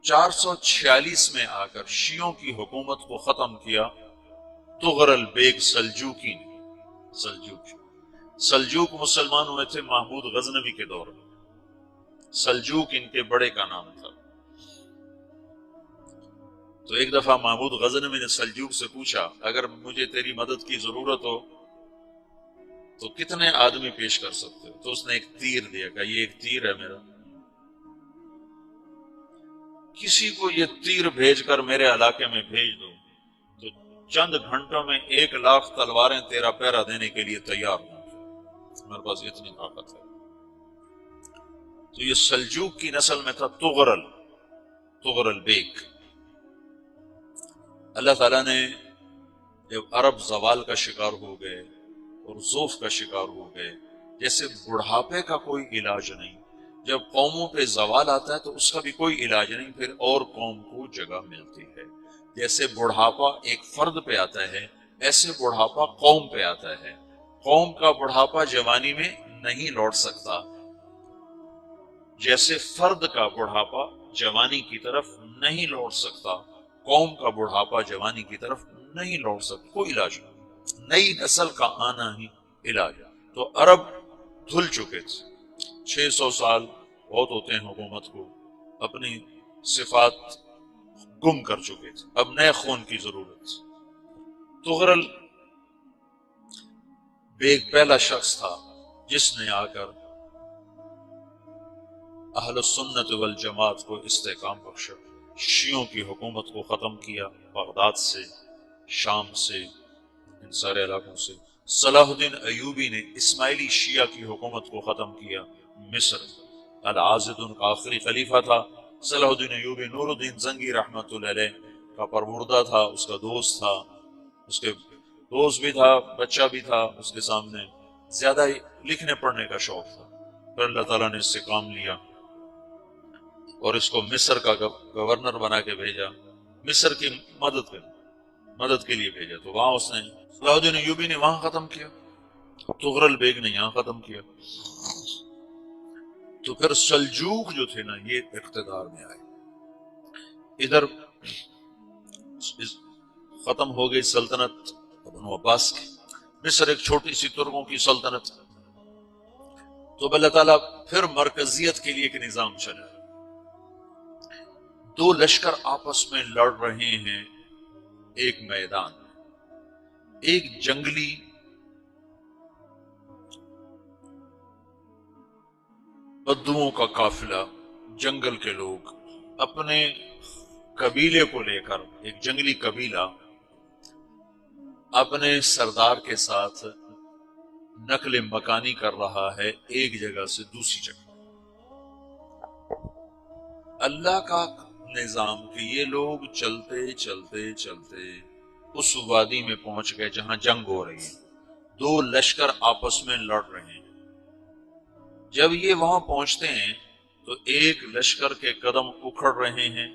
446 میں آ کر شیعوں کی حکومت کو ختم کیا تغرل بیگ سلجوکی نے۔ سلجوک مسلمان ہوئے تھے محمود غزنوی کے دور میں، سلجوک ان کے بڑے کا نام تھا۔ تو ایک دفعہ محمود غزنوی نے سلجوک سے پوچھا اگر مجھے تیری مدد کی ضرورت ہو تو کتنے آدمی پیش کر سکتے ہو؟ تو اس نے ایک تیر دیا، کہا یہ ایک تیر ہے میرا، کسی کو یہ تیر بھیج کر میرے علاقے میں بھیج دو تو چند گھنٹوں میں 1,00,000 تلواریں تیرا پہرا دینے کے لیے تیار ہوں، میرے پاس اتنی طاقت ہے۔ تو یہ سلجوک کی نسل میں تھا تغرل بیگ۔ اللہ تعالیٰ نے جب عرب زوال کا شکار ہو گئے اور ضعف کا شکار ہو گئے، جیسے بڑھاپے کا کوئی علاج نہیں، جب قوموں پہ زوال آتا ہے تو اس کا بھی کوئی علاج نہیں، پھر اور قوم کو جگہ ملتی ہے۔ جیسے بڑھاپا ایک فرد پہ آتا ہے، ایسے بڑھاپا قوم پہ آتا ہے۔ قوم کا بڑھاپا جوانی میں نہیں لوٹ سکتا، جیسے فرد کا بڑھاپا جوانی کی طرف نہیں لوٹ سکتا، قوم کا بڑھاپا جوانی کی طرف نہیں لوٹ سکتا، کوئی علاج نہیں، نئی نسل کا آنا ہی علاج۔ تو عرب دھل چکے تھے، 600 سال بہت ہوتے ہیں حکومت کو، اپنی صفات گم کر چکے تھے، اب نئے خون کی ضرورت تھی۔ تغرل بیگ پہلا شخص تھا جس نے آ کر اہل السنت والجماعت کو استحکام بخشا، شیعوں کی حکومت کو ختم کیا، بغداد سے، شام سے، ان سارے علاقوں سے۔ صلاح الدین ایوبی نے اسماعیلی شیعہ کی حکومت کو ختم کیا، مصر۔ العاضد ان کا آخری خلیفہ تھا صلاح الدین ایوبی، نور الدین زنگی رحمۃ اللہ علیہ کا پروردہ تھا، اس کا دوست تھا، اس کے دوست بھی تھا، بچہ بھی تھا اس کے سامنے، زیادہ لکھنے پڑھنے کا شوق تھا۔ پھر اللہ تعالیٰ نے اس سے کام لیا اور اس کو مصر کا گورنر بنا کے بھیجا، مصر کی مدد کے لیے بھیجا۔ تو وہاں اس نے صلاح الدین ایوبی نے وہاں ختم کیا، تغرل بیگ نے یہاں ختم کیا۔ تو پھر سلجوق جو تھے نا یہ اقتدار میں آئے، ادھر ختم ہو گئی سلطنت بنو عباس کی، مصر ایک چھوٹی سی ترکوں کی سلطنت۔ تو اللہ تعالیٰ پھر مرکزیت کے لیے ایک نظام چلا، دو لشکر آپس میں لڑ رہے ہیں ایک میدان، ایک جنگلی بدوؤں کا قافلہ، جنگل کے لوگ اپنے قبیلے کو لے کر، ایک جنگلی قبیلہ اپنے سردار کے ساتھ نقل مکانی کر رہا ہے ایک جگہ سے دوسری جگہ۔ اللہ کا نظام کہ یہ لوگ چلتے چلتے چلتے اس وادی میں پہنچ گئے جہاں جنگ ہو رہی ہے، دو لشکر آپس میں لڑ رہے ہیں۔ جب یہ وہاں پہنچتے ہیں تو ایک لشکر کے قدم اکھڑ رہے ہیں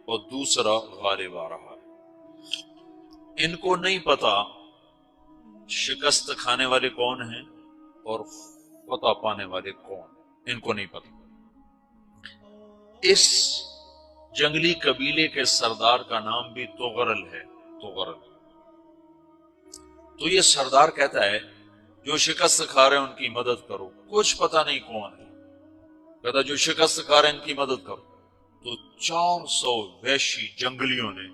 اور دوسرا غالب آ رہا ہے۔ ان کو نہیں پتا شکست کھانے والے کون ہیں اور فتح پانے والے کون، ان کو نہیں پتا۔ اس جنگلی قبیلے کے سردار کا نام بھی تغرل ہے، تغرل۔ تو یہ سردار کہتا ہے جو شکست کھا رہے ہیں ان کی مدد کرو، کچھ پتہ نہیں کون ہے، کہتا جو شکست کھا رہے ہیں ان کی مدد کرو۔ تو 400 وحشی جنگلیوں نے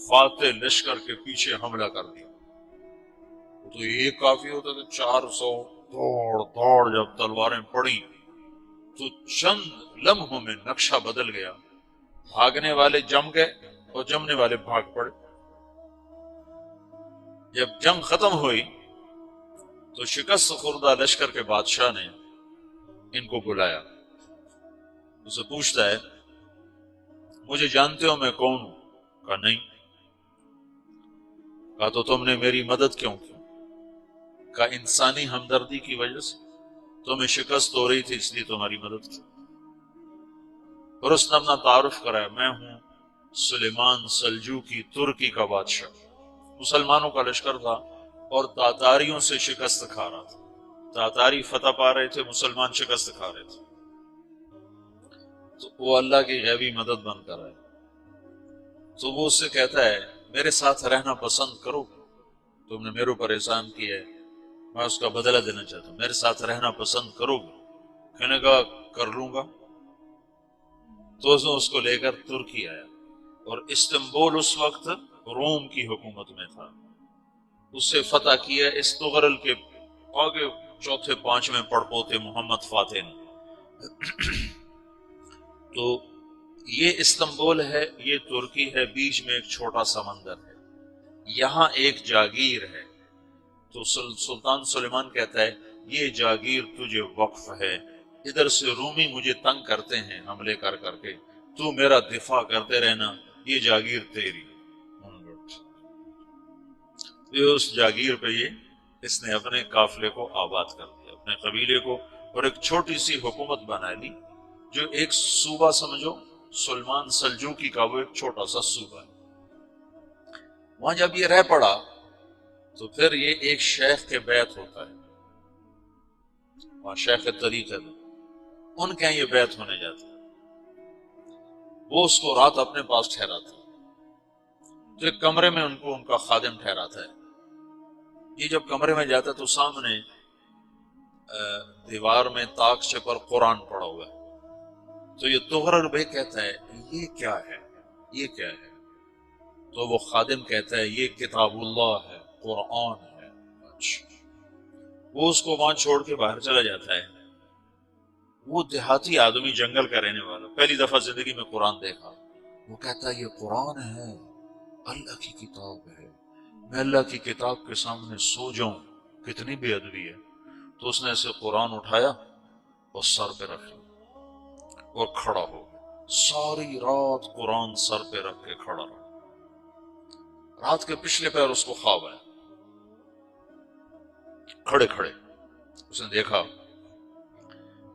فاتح لشکر کے پیچھے حملہ کر دیا۔ تو یہ کافی ہوتا تھا، 400 دوڑ جب تلواریں پڑی تو چند لمحوں میں نقشہ بدل گیا، بھاگنے والے جم گئے اور جمنے والے بھاگ پڑے۔ جب جنگ ختم ہوئی تو شکست خوردہ لشکر کے بادشاہ نے ان کو بلایا، اسے پوچھتا ہے مجھے جانتے ہو میں کون ہوں؟ کہا نہیں۔ کہا تو تم نے میری مدد کیوں کی؟ کہا انسانی ہمدردی کی وجہ سے، تمہیں شکست ہو رہی تھی اس لیے تمہاری مدد کی۔ اور اس نے اپنا تعارف کرایا، میں ہوں سلیمان سلجوقی، ترکی کا بادشاہ، مسلمانوں کا لشکر تھا اور تاتاریوں سے شکست کھا رہا تھا، تاتاری فتح پا رہے تھے، مسلمان شکست کھا رہے تھے۔ تو وہ اللہ کی غیبی مدد بن کر آئے، تو وہ اس سے کہتا ہے میرے ساتھ رہنا پسند کرو، تم نے میرے اوپر احسان کیا ہے، میں اس کا بدلہ دینا چاہتا ہوں، میرے ساتھ رہنا پسند کرو گے؟ کہنے کا کر لوں گا۔ تو اس کو لے کر ترکی آیا، اور استنبول اس وقت روم کی حکومت میں تھا، اس سے فتح کیا اس تغرل کے آگے چوتھے پانچویں پڑپوتے محمد فاتح نے۔ تو یہ استنبول ہے، یہ ترکی ہے، بیچ میں ایک چھوٹا سمندر ہے، یہاں ایک جاگیر ہے۔ تو سلطان سلیمان کہتا ہے یہ جاگیر تجھے وقف ہے، ادھر سے رومی مجھے تنگ کرتے ہیں حملے کر کر کے، تو میرا دفاع کرتے رہنا، یہ جاگیر تیری۔ اس جاگیر پہ اس نے اپنے قافلے کو آباد کر دیا، اپنے قبیلے کو، اور ایک چھوٹی سی حکومت بنا لی، جو ایک صوبہ سمجھو سلمان سلجوقی کا، وہ ایک چھوٹا سا صوبہ ہے۔ وہاں جب یہ رہ پڑا تو پھر یہ ایک شیخ کے بیعت ہوتا ہے، وہاں شیخ طریقہ میں ان کے یہ بیعت ہونے جاتا ہے، وہ اس کو رات اپنے پاس ٹھہراتا ہے، تو ایک کمرے میں ان کو ان کا خادم ٹھہراتا ہے۔ یہ جب کمرے میں جاتا ہے تو سامنے دیوار میں تاکچے پر قرآن پڑا ہوا ہے، تو یہ تغرل بے کہتا ہے یہ کیا ہے، یہ کیا ہے؟ تو وہ خادم کہتا ہے یہ کتاب اللہ ہے، قرآن ہے۔ وہ اس کو وہاں چھوڑ کے باہر چلا جاتا ہے۔ وہ دیہاتی آدمی، جنگل کا رہنے والا، پہلی دفعہ زندگی میں قرآن دیکھا، وہ کہتا ہے یہ قرآن ہے، اللہ کی کتاب ہے، میں اللہ کی کتاب کے سامنے سو جاؤں، کتنی بے ادبی ہے۔ تو اس نے ایسے قرآن اٹھایا اور سر پہ رکھا اور کھڑا ہو گیا، ساری رات قرآن سر پہ رکھ کے کھڑا رہا۔ رات کے پچھلے پہر اس کو خواب آیا، کھڑے کھڑے اس نے دیکھا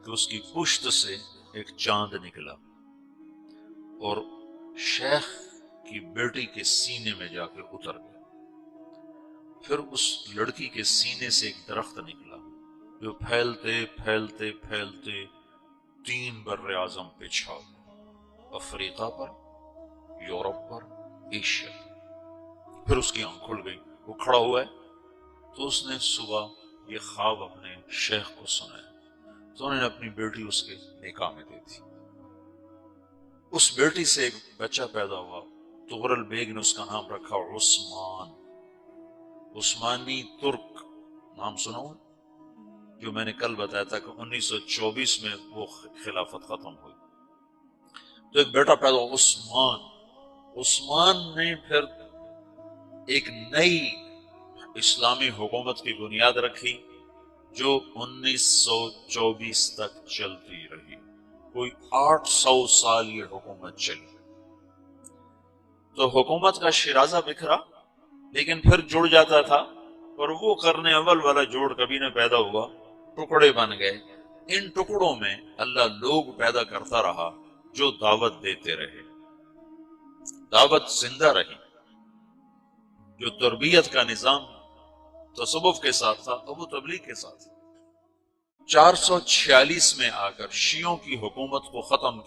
کہ اس کی پشت سے ایک چاند نکلا اور شیخ کی بیٹی کے سینے میں جا کے اتر گیا۔ پھر اس لڑکی کے سینے سے ایک درخت نکلا جو پھیلتے پھیلتے پھیلتے 3 بر اعظم پہ چھا گیا، افریقہ پر، یورپ پر، ایشیا۔ پھر اس کی آنکھ کھل گئی، وہ کھڑا ہوا ہے، تو اس نے صبح یہ خواب اپنے شیخ کو سنایا، تو انہوں نے اپنی بیٹی اس کے نکاح میں دے دی۔ اس بیٹی سے ایک بچہ پیدا ہوا، تغرل بیگ نے اس کا نام رکھا عثمان، عثمانی ترک نام سنا ہوا، جو میں نے کل بتایا تھا کہ 1924 میں وہ خلافت ختم ہوئی۔ تو ایک بیٹا پیدا ہوا عثمان۔ عثمان نے پھر ایک نئی اسلامی حکومت کی بنیاد رکھی جو 1924 تک چلتی رہی، کوئی 800 سال یہ حکومت چلی۔ تو حکومت کا شیرازہ بکھرا لیکن پھر جڑ جاتا تھا، اور وہ قرن اول والا جوڑ کبھی نہ پیدا ہوا، ٹکڑے بن گئے۔ ان ٹکڑوں میں اللہ لوگ پیدا کرتا رہا جو دعوت دیتے رہے، دعوت زندہ رہی۔ جو تربیت کا نظام تصوف کے ساتھ تھا اب وہ تبلیغ کے ساتھ۔ 446 میں آ کر شیعوں کی حکومت کو ختم